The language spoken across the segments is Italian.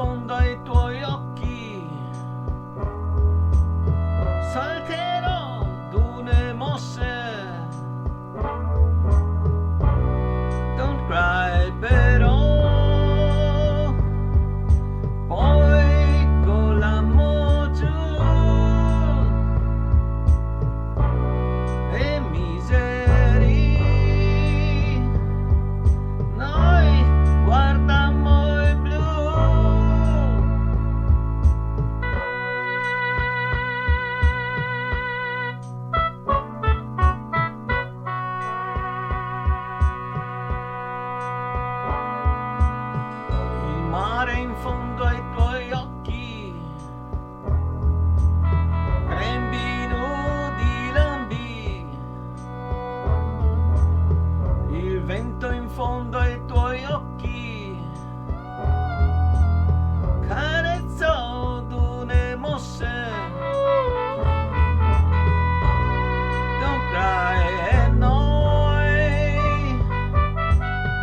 fondo ai tuoi occhi, salterò dune mosse. Don't cry però, poi collammo giù e miseri, noi guardammo il blu. Il mare in fondo ai tuoi occhi, grembi nudi lombi, il vento in fondo ai tuoi occhi, carezzò dune mosse. Don't cry e noi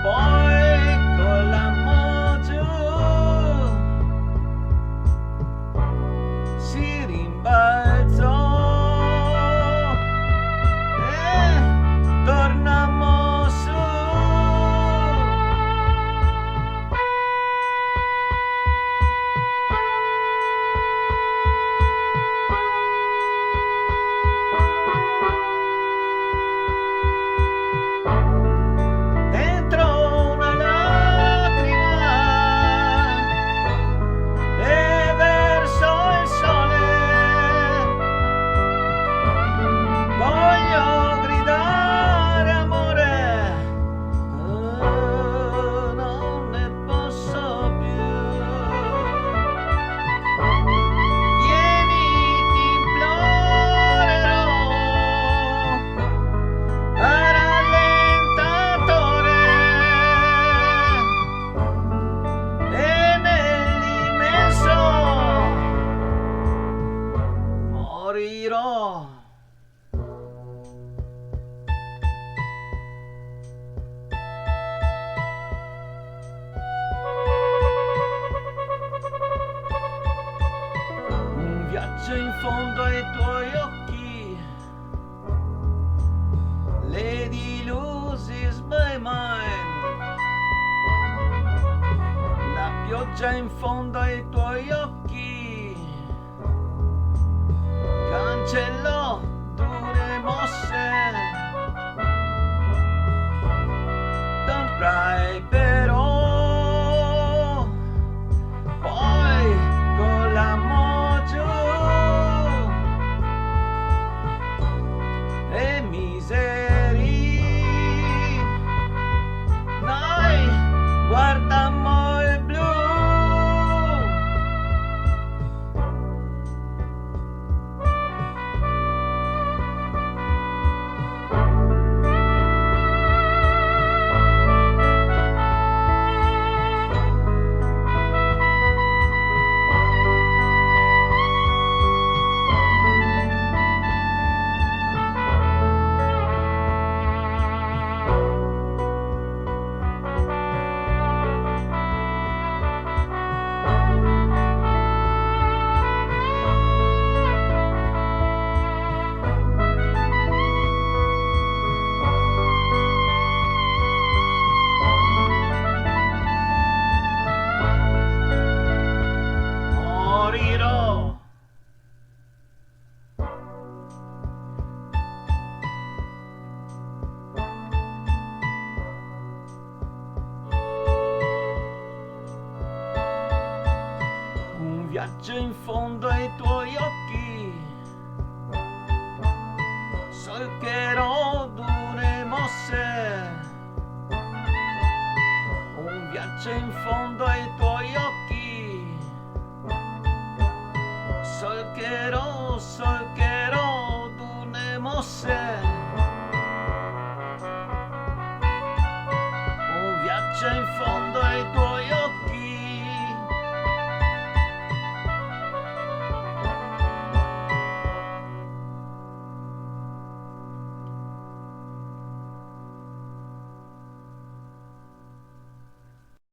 poi collammo giù, si rimbalzò e tornammo su. Dentro una lacrima e verso il sole voglio gridare amore, non ne posso più. Vieni, ti implorerò a rallentatore e nell'immenso morirò. Un viaggio in fondo ai tuoi occhi, Lady loses my mind. La pioggia in fondo ai tuoi occhi, cancellò dune mosse. Don't cry però, poi collammo giù e miseri, noi guardammo il blu. Morirò. Un viaggio in fondo ai tuoi occhi, solcherò dune mosse. Un viaggio in fondo ai tuoi occhi, solcherò dune mosse.